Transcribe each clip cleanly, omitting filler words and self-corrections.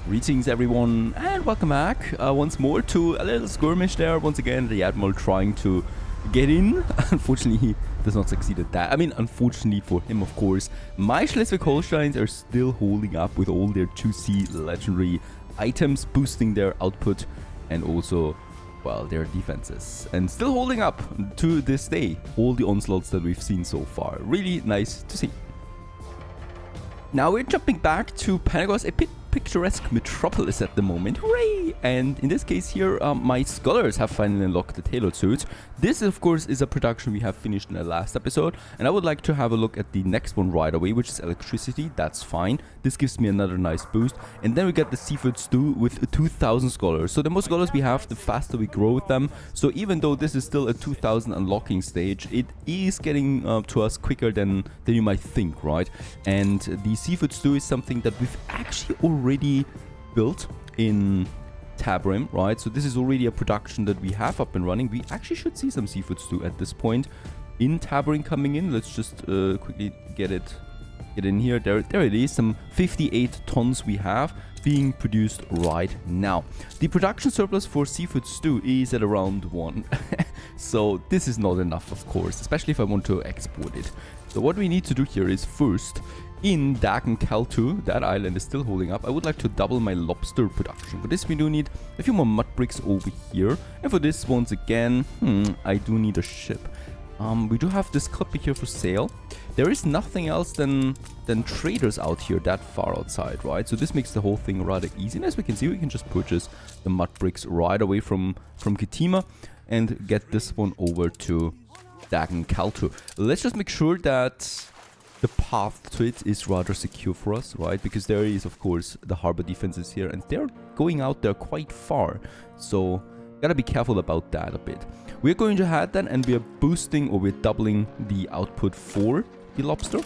Greetings everyone and welcome back once more to a little skirmish there. Once again the Admiral trying to get in. Unfortunately he does not succeed at that. I mean unfortunately for him of course. My Schleswig-Holsteins are still holding up with all their 2C legendary items, boosting their output and also, well, their defenses. And still holding up to this day all the onslaughts that we've seen so far. Really nice to see. Now we're jumping back to Panagos, a picturesque metropolis at the moment. Hooray! And in this case here, my scholars have finally unlocked the tailored suits. This, of course, is a production we have finished in the last episode. And I would like to have a look at the next one right away, which is electricity. That's fine. This gives me another nice boost. And then we get the seafood stew with 2,000 scholars. So the more scholars we have, the faster we grow with them. So even though this is still a 2,000 unlocking stage, it is getting to us quicker than you might think, right? And the seafood stew is something that we've actually already built in Tabrim, right? So this is already a production that we have up and running. We actually should see some seafood stew at this point in Tabrim coming in. Let's just quickly get in here. There it is. Some 58 tons we have being produced right now. The production surplus for seafood stew is at around 1. So this is not enough, of course, especially if I want to export it. So what we need to do here is first, in Dagen Kaltu, that island is still holding up. I would like to double my lobster production. For this we do need a few more mud bricks over here. And for this, once again, I do need a ship. We do have this clipper here for sale. There is nothing else than traders out here that far outside, right? So this makes the whole thing rather easy. And as we can see, we can just purchase the mud bricks right away from Kitima and get this one over to Dagen Kaltu. Let's just make sure that the path to it is rather secure for us, right? Because there is, of course, the harbor defenses here, and they're going out there quite far. So, gotta be careful about that a bit. We're going ahead then, and we are boosting, or we're doubling the output for the lobster.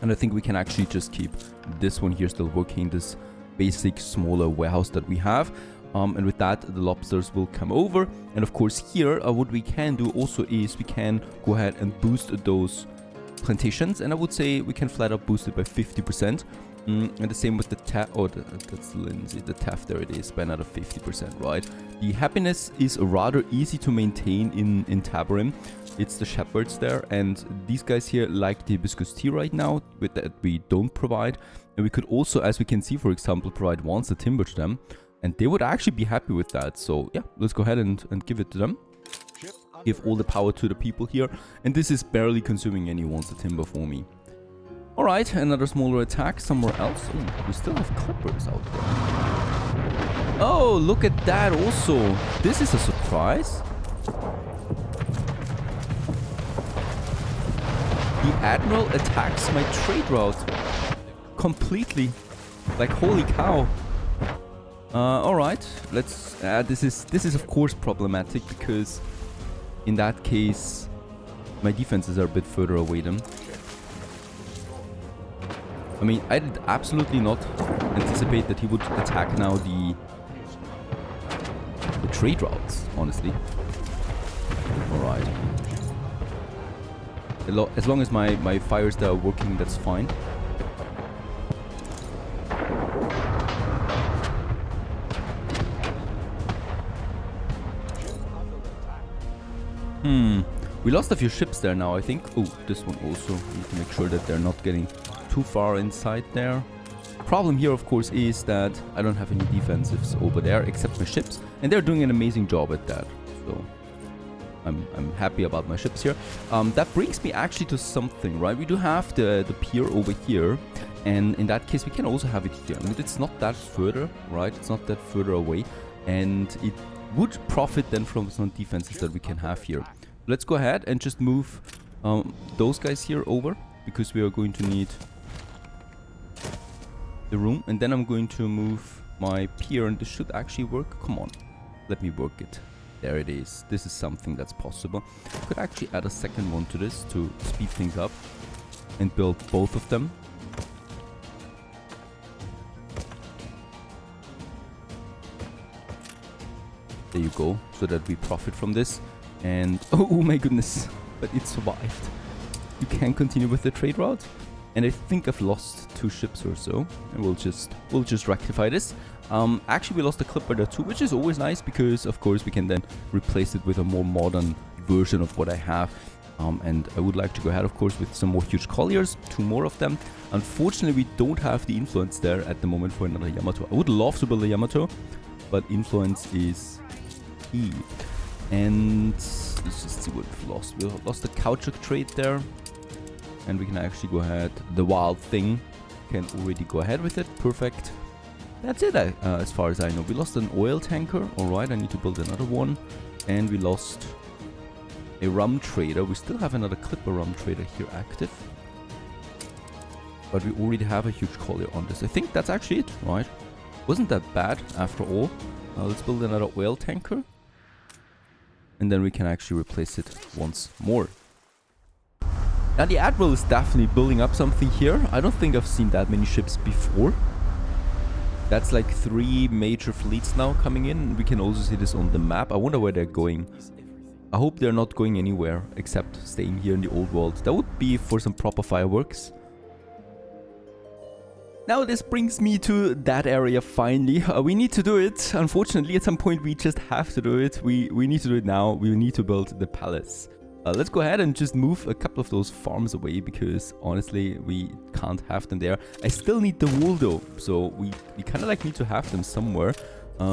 And I think we can actually just keep this one here still working, this basic smaller warehouse that we have. And with that, the lobsters will come over. And of course here, what we can do also is we can go ahead and boost those plantations, and I would say we can flat out boost it by 50%. And the same with the taff. Oh, that's Lindsay. The taff, there it is, by another 50%, right? The happiness is rather easy to maintain in Tabarim. It's the shepherds there, and these guys here like the hibiscus tea right now, with that we don't provide. And we could also, as we can see, for example, provide once the timber to them, and they would actually be happy with that. So yeah, let's go ahead and give it to them. Give all the power to the people here, and this is barely consuming any once the timber for me. Alright, another smaller attack somewhere else. Ooh, we still have clippers out there. Oh, look at that also. This is a surprise. The Admiral attacks my trade route completely. Like, holy cow. Alright, let's... this is of course problematic, because in that case, my defenses are a bit further away then. I mean, I did absolutely not anticipate that he would attack now the trade routes, honestly. Alright. As long as my fires there are working, that's fine. We lost a few ships there now, I think. Oh, this one also. We need to make sure that they're not getting too far inside there. Problem here, of course, is that I don't have any defensives over there except my ships, and they're doing an amazing job at that. So I'm happy about my ships here. That brings me actually to something, right? We do have the pier over here, and in that case we can also have it here. I mean, it's not that further, right? It's not that further away, and it would profit then from some defenses that we can have here. Let's go ahead and just move those guys here over, because we are going to need the room. And then I'm going to move my pier, and this should actually work. Come on, let me work it. There it is. This is something that's possible. I could actually add a second one to this to speed things up and build both of them. There you go, so that we profit from this. And oh my goodness, but it survived. You can continue with the trade route. And I think I've lost 2 ships or so, and we'll just rectify this. Actually, we lost a clipper there too, which is always nice because, of course, we can then replace it with a more modern version of what I have. And I would like to go ahead, of course, with some more huge colliers, 2 more of them. Unfortunately, we don't have the influence there at the moment for another Yamato. I would love to build a Yamato, but influence is key. And let's just see what we've lost. We lost the caoutchouc trade there. And we can actually go ahead. The wild thing can already go ahead with it. Perfect. That's it as far as I know. We lost an oil tanker. Alright, I need to build another one. And we lost a rum trader. We still have another clipper rum trader here active. But we already have a huge collier on this. I think that's actually it, right? Wasn't that bad after all. Let's build another oil tanker. And then we can actually replace it once more. Now the Admiral is definitely building up something here. I don't think I've seen that many ships before. That's like 3 major fleets now coming in. We can also see this on the map. I wonder where they're going. I hope they're not going anywhere except staying here in the old world. That would be for some proper fireworks. Now this brings me to that area finally. We need to do it. Unfortunately, at some point we just have to do it. We need to do it now. We need to build the palace. Let's go ahead and just move a couple of those farms away because honestly we can't have them there. I still need the wool though, so we kind of like need to have them somewhere.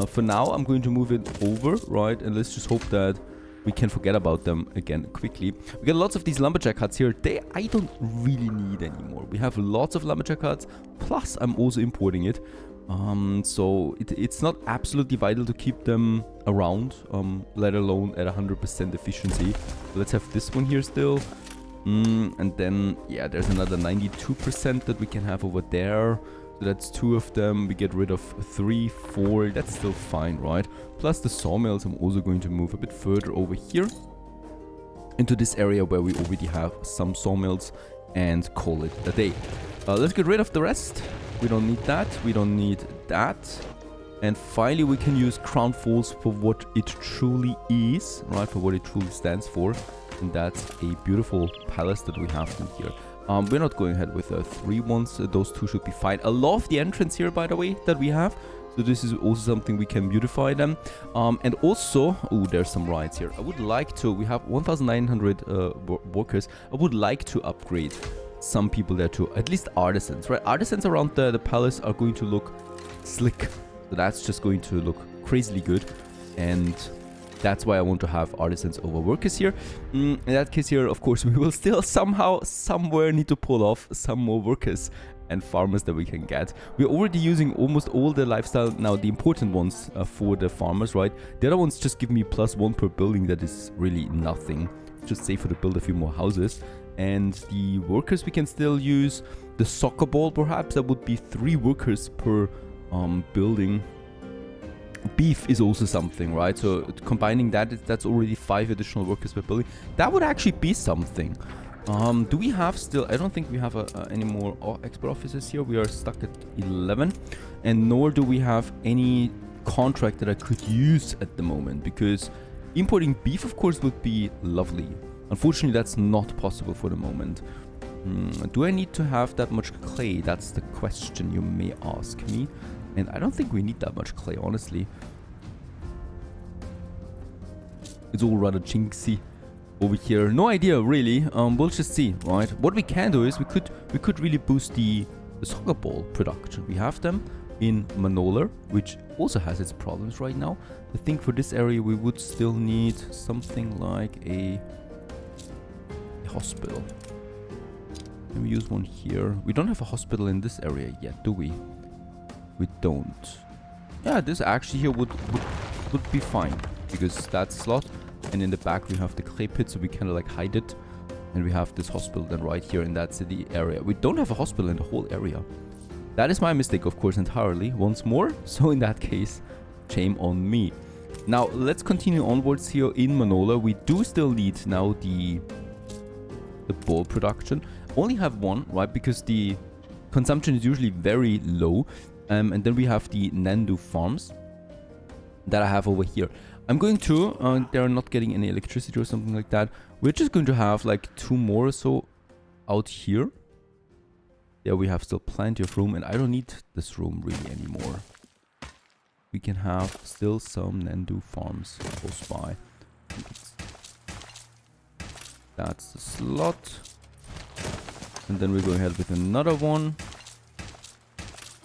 For now I'm going to move it over, right, and let's just hope that we can forget about them again quickly. We got lots of these lumberjack huts here. I don't really need anymore. We have lots of lumberjack huts, plus I'm also importing it. So it's not absolutely vital to keep them around, let alone at 100% efficiency. Let's have this one here still. And then, yeah, there's another 92% that we can have over there. So that's 2 of them. We get rid of 3, 4. That's still fine, right? Plus the sawmills, I'm also going to move a bit further over here into this area where we already have some sawmills and call it a day. Let's get rid of the rest. We don't need that. We don't need that. And finally, we can use Crown Falls for what it truly is, right? For what it truly stands for. And that's a beautiful palace that we have in here. We're not going ahead with 3 ones. Those 2 should be fine. I love the entrance here, by the way, that we have. So this is also something we can beautify them. And also, oh, there's some rides here. I would like to, we have 1,900 workers. I would like to upgrade some people there too, at least artisans, right? Artisans around the palace are going to look slick. So that's just going to look crazily good. And that's why I want to have artisans over workers here. In that case here, of course, we will still somehow, somewhere need to pull off some more workers and farmers that we can get. We're already using almost all the lifestyle, now the important ones for the farmers, right? The other ones just give me +1 per building. That is really nothing. Just safer to build a few more houses. And the workers we can still use. The soccer ball perhaps, that would be 3 workers per building. Beef is also something, right? So combining that, that's already 5 additional workers per building. That would actually be something. Do we have still, I don't think we have any more expert officers here. We are stuck at 11. And nor do we have any contract that I could use at the moment, because importing beef of course would be lovely. Unfortunately, that's not possible for the moment. Do I need to have that much clay? That's the question you may ask me. And I don't think we need that much clay, honestly. It's all rather jinxy over here. No idea, really. We'll just see, right? What we can do is we could really boost the soccer ball production. We have them in Manola, which also has its problems right now. I think for this area we would still need something like a hospital. Can we use one here? We don't have a hospital in this area yet, do we? We don't. Yeah, this actually here would be fine, because that's a slot, and in the back we have the clay pit, so we kind of like hide it, and we have this hospital then right here in that city area. We don't have a hospital in the whole area. That is my mistake, of course, entirely once more. So in that case, shame on me. Now let's continue onwards here in Manola. We do still need now the ball production. Only have 1, right? Because the consumption is usually very low. And then we have the Nandu farms that I have over here. I'm going to, they're not getting any electricity or something like that. We're just going to have like 2 more or so out here. There we have still plenty of room, and I don't need this room really anymore. We can have still some Nandu farms close by. That's the slot. And then we're going ahead with another one.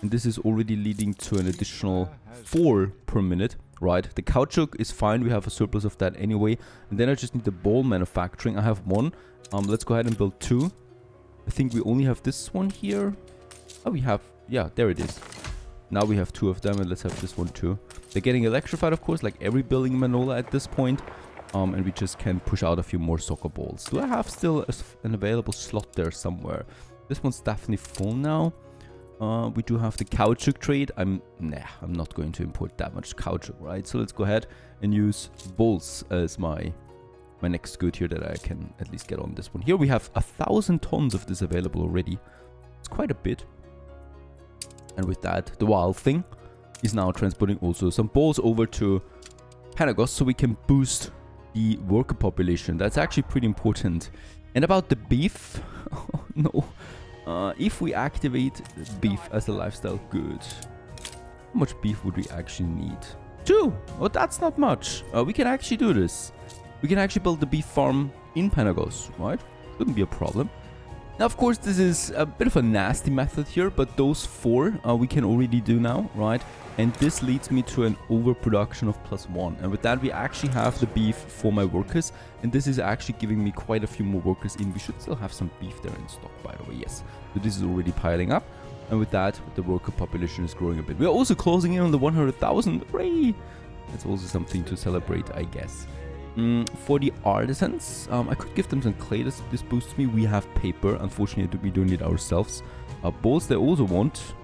And this is already leading to an additional 4 per minute, right? The caoutchouc is fine. We have a surplus of that anyway. And then I just need the ball manufacturing. I have 1. Let's go ahead and build 2. I think we only have this one here. Oh, we have... Yeah, there it is. Now we have 2 of them, and let's have this one too. They're getting electrified, of course, like every building in Manola at this point. And we just can push out a few more soccer balls. Do I have still an available slot there somewhere? This one's definitely full now. We do have the caoutchouc trade. I'm not going to import that much caoutchouc, right? So let's go ahead and use balls as my next good here that I can at least get on this one. Here we have 1,000 tons of this available already. It's quite a bit. And with that, the wild thing is now transporting also some balls over to Panagos so we can boost the worker population. That's actually pretty important. And about the beef, oh no. If we activate beef as a lifestyle good, how much beef would we actually need? 2! Oh, that's not much. We can actually do this. We can actually build the beef farm in Panagos, right? Couldn't be a problem. Now, of course, this is a bit of a nasty method here, but those 4 we can already do now, right? And this leads me to an overproduction of +1. And with that, we actually have the beef for my workers. And this is actually giving me quite a few more workers in. We should still have some beef there in stock, by the way, yes. So this is already piling up. And with that, the worker population is growing a bit. We're also closing in on the 100,000. Hooray! That's also something to celebrate, I guess. For the artisans, I could give them some clay. This boosts me. We have paper. Unfortunately, we don't need ourselves. Balls they also want.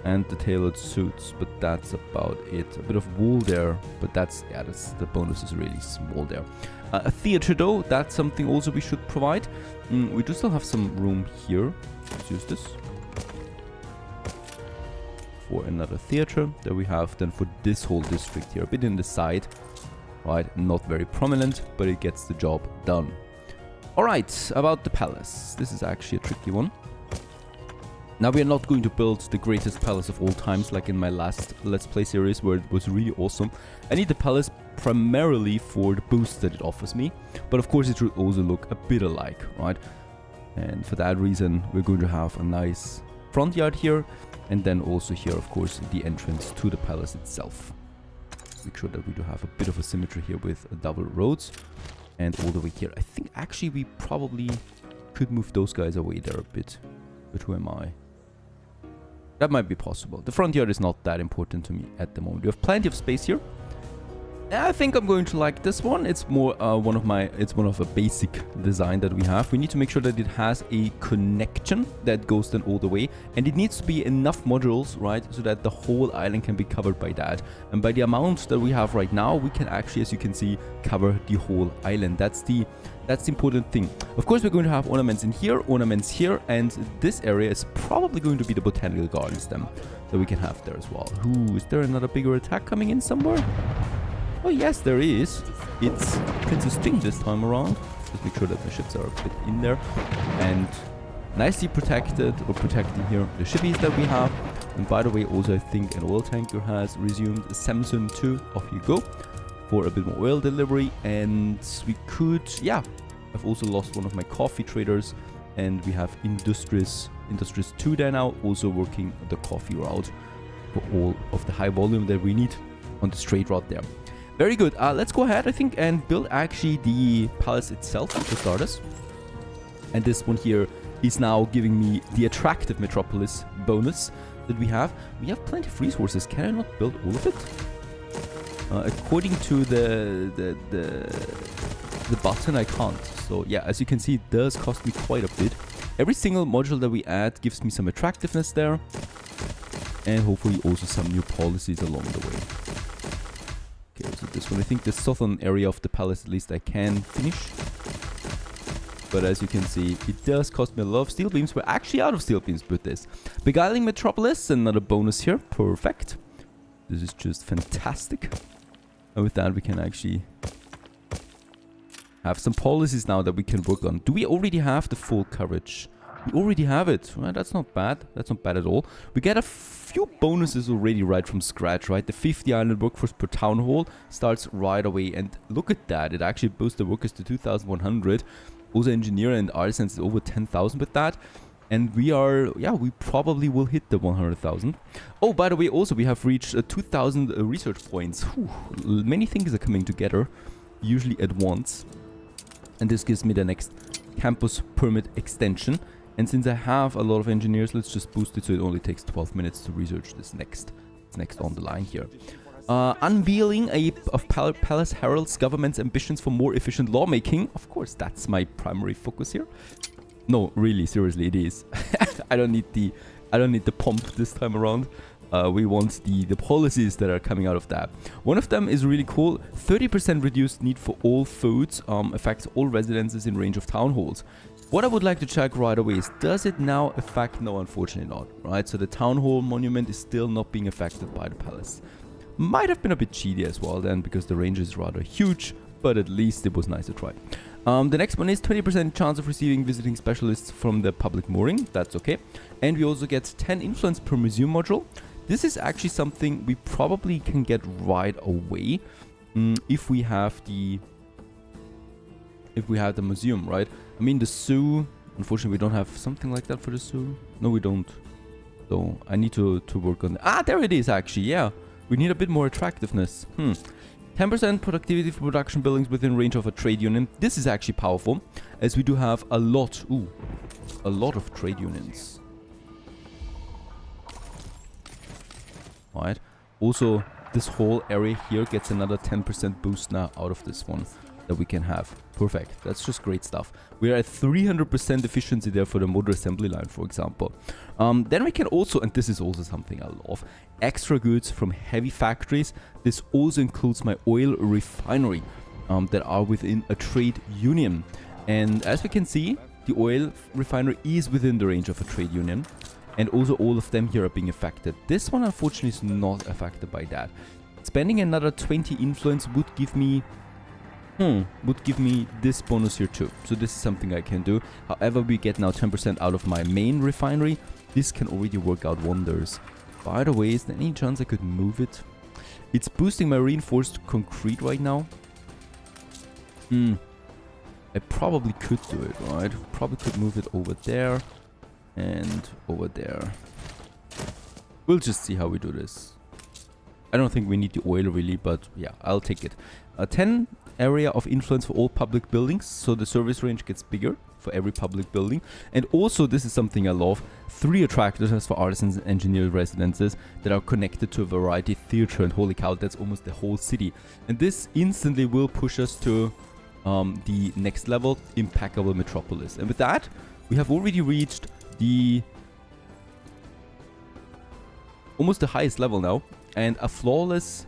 And the tailored suits, but that's about it. A bit of wool there, but that's the bonus is really small there. A theater though, that's something also we should provide. We do still have some room here. Let's use this for another theater that we have then for this whole district here, a bit in the side, right? Not very prominent, but it gets the job done. All right, about the palace. This is actually a tricky one. Now we are not going to build the greatest palace of all times like in my last Let's Play series where it was really awesome. I need the palace primarily for the boost that it offers me, but of course it should also look a bit alike, right? And for that reason we're going to have a nice front yard here, and then also here of course the entrance to the palace itself. Make sure that we do have a bit of a symmetry here with double roads, and all the way here. I think actually we probably could move those guys away there a bit, but who am I? That might be possible. The front yard is not that important to me at the moment. We have plenty of space here. I think I'm going to like this one. It's more one of a basic design that we have. We need to make sure that it has a connection that goes then all the way, and it needs to be enough modules, right, so that the whole island can be covered by that. And by the amount that we have right now, we can actually, as you can see, cover the whole island. That's the important thing. Of course, we're going to have ornaments in here, ornaments here, and this area is probably going to be the botanical gardens then that we can have there as well. Ooh, is there another bigger attack coming in somewhere? Oh yes, there is. It's Princess Jing this time around. Just make sure that the ships are a bit in there. And nicely protected, or protecting here the shippies that we have. And by the way, also I think an oil tanker has resumed Samson 2. Off you go for a bit more oil delivery. And we could, yeah, I've also lost one of my coffee traders. And we have Industries 2 there now, also working the coffee route for all of the high volume that we need on the straight route there. Very good. Let's go ahead, I think, and build actually the palace itself for starters. And this one here is now giving me the attractive metropolis bonus that we have. We have plenty of resources. Can I not build all of it? According to the button, I can't. So yeah, as you can see, it does cost me quite a bit. Every single module that we add gives me some attractiveness there. And hopefully also some new policies along the way. Okay, so this one, I think the southern area of the palace at least I can finish. But as you can see, it does cost me a lot of steel beams. We're actually out of steel beams with this. Beguiling Metropolis, another bonus here. Perfect. This is just fantastic. And with that, we can actually have some policies now that we can work on. Do we already have the full coverage We already have it. Right? That's not bad. That's not bad at all. We get a few bonuses already right from scratch, right? The 50 island workforce per town hall starts right away. And look at that. It actually boosts the workers to 2,100. Also, engineer and artisans is over 10,000 with that. And we are, yeah, we probably will hit the 100,000. Oh, by the way, also we have reached 2,000 research points. Whew. Many things are coming together, usually at once. And this gives me the next campus permit extension. And since I have a lot of engineers, let's just boost it so it only takes 12 minutes to research this next. It's next on the line here. Unveiling of Palace heralds government's ambitions for more efficient lawmaking. Of course, that's my primary focus here. No, really, seriously, it is. I don't need the pomp this time around. We want the policies that are coming out of that. One of them is really cool. 30% reduced need for all foods affects all residences in range of town halls. What I would like to check right away is, does it now affect? No, unfortunately not. Right, so the town hall monument is still not being affected by the palace. Might have been a bit cheaty as well then, because the range is rather huge, but at least it was nice to try. The next one is 20% chance of receiving visiting specialists from the public mooring. That's okay. And we also get 10 influence per museum module. This is actually something we probably can get right away if we have the museum, right? I mean, the zoo, unfortunately, we don't have something like that for the zoo. No, we don't. So I need to work on that. Ah, there it is, actually. Yeah, we need a bit more attractiveness. 10% productivity for production buildings within range of a trade union. This is actually powerful, as we do have a lot of trade unions. Alright. Also, this whole area here gets another 10% boost now out of this one that we can have. Perfect. That's just great stuff. We are at 300% efficiency there for the motor assembly line, for example. Then we can also, and this is also something I love, extra goods from heavy factories. This also includes my oil refinery that are within a trade union. And as we can see, the oil refinery is within the range of a trade union. And also all of them here are being affected. This one unfortunately is not affected by that. Spending another 20 influence would give me this bonus here too. So this is something I can do. However, we get now 10% out of my main refinery. This can already work out wonders. By the way, is there any chance I could move it? It's boosting my reinforced concrete right now. I probably could do it, right? Probably could move it over there and over there. We'll just see how we do this. I don't think we need the oil really, but yeah, I'll take it. 10 area of influence for all public buildings, so the service range gets bigger for every public building. And also, this is something I love, 3 attractors for artisans and engineer residences that are connected to a variety theater, and holy cow, that's almost the whole city. And this instantly will push us to the next level, impeccable metropolis. And with that, we have already reached the almost the highest level now, and a flawless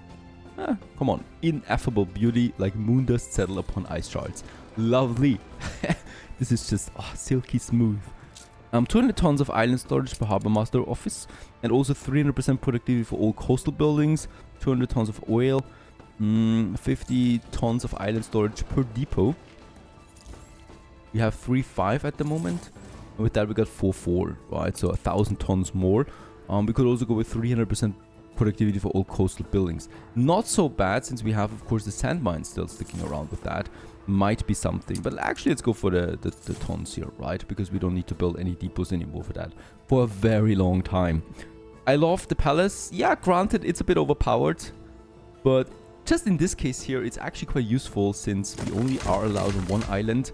come on, ineffable beauty like moon dust settle upon ice shards. Lovely. This is just silky smooth. 200 tons of island storage per harbor master office, and also 300% productivity for all coastal buildings. 200 tons of oil, 50 tons of island storage per depot. We have 3.5 at the moment, and with that we got 4.4, right? So 1,000 tons more. We could also go with 300% productivity for all coastal buildings. Not so bad, since we have, of course, the sand mines still sticking around with that. Might be something, but actually let's go for the tons here, right? Because we don't need to build any depots anymore for that for a very long time. I love the palace. Yeah, granted, it's a bit overpowered, but just in this case here, it's actually quite useful, since we only are allowed on one island,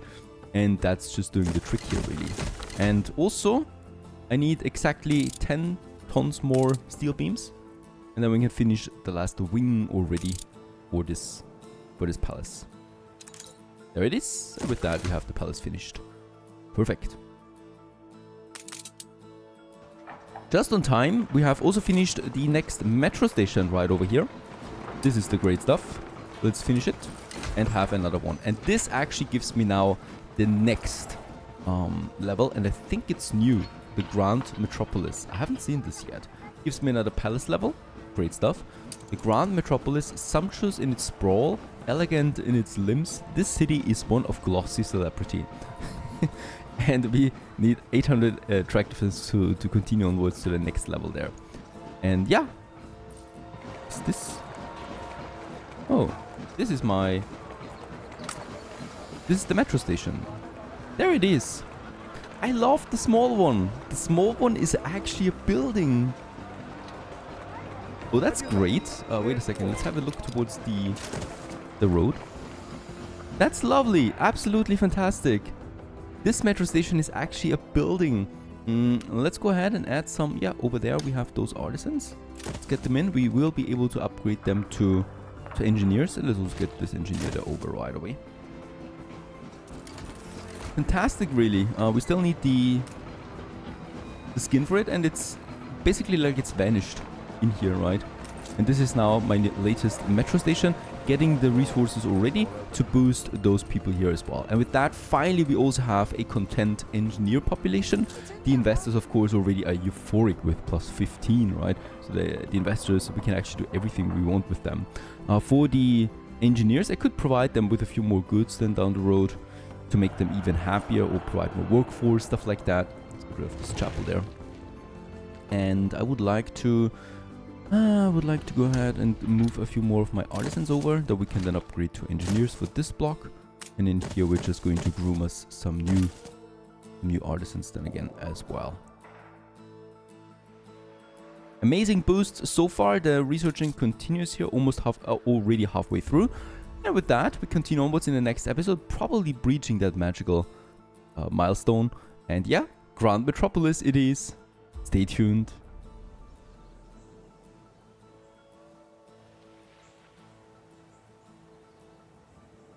and that's just doing the trick here, really. And also, I need exactly 10 tons more steel beams, and then we can finish the last wing already for this palace. There it is. And with that, we have the palace finished. Perfect. Just on time, we have also finished the next metro station right over here. This is the great stuff. Let's finish it and have another one. And this actually gives me now the next level, and I think it's new. The Grand Metropolis. I haven't seen this yet. Gives me another palace level. Great stuff. The Grand Metropolis, sumptuous in its sprawl, elegant in its limbs, this city is one of glossy celebrity. And we need 800 track defense to continue onwards to the next level there. And yeah. Is this... Oh, this is my... This is the metro station. There it is. I love the small one. The small one is actually a building. Oh, that's great. Wait a second. Let's have a look towards the road. That's lovely. Absolutely fantastic. This metro station is actually a building. Let's go ahead and add some. Yeah, over there we have those artisans. Let's get them in. We will be able to upgrade them to engineers. And let's get this engineer there over right away. Fantastic, really. We still need the skin for it, and it's basically like it's vanished in here, right? And this is now my latest metro station, getting the resources already to boost those people here as well. And with that, finally, we also have a content engineer population. The investors, of course, already are euphoric with plus 15, right? So the investors, we can actually do everything we want with them. For the engineers, I could provide them with a few more goods then down the road to make them even happier, or provide more workforce, stuff like that. Let's get rid of this chapel there. And I would like to go ahead and move a few more of my artisans over that we can then upgrade to engineers for this block. And in here we're just going to groom us some new artisans then again as well. Amazing boost so far. The researching continues here, already halfway through. And with that, we continue onwards in the next episode, probably breaching that magical milestone. And yeah, Grand Metropolis it is. Stay tuned.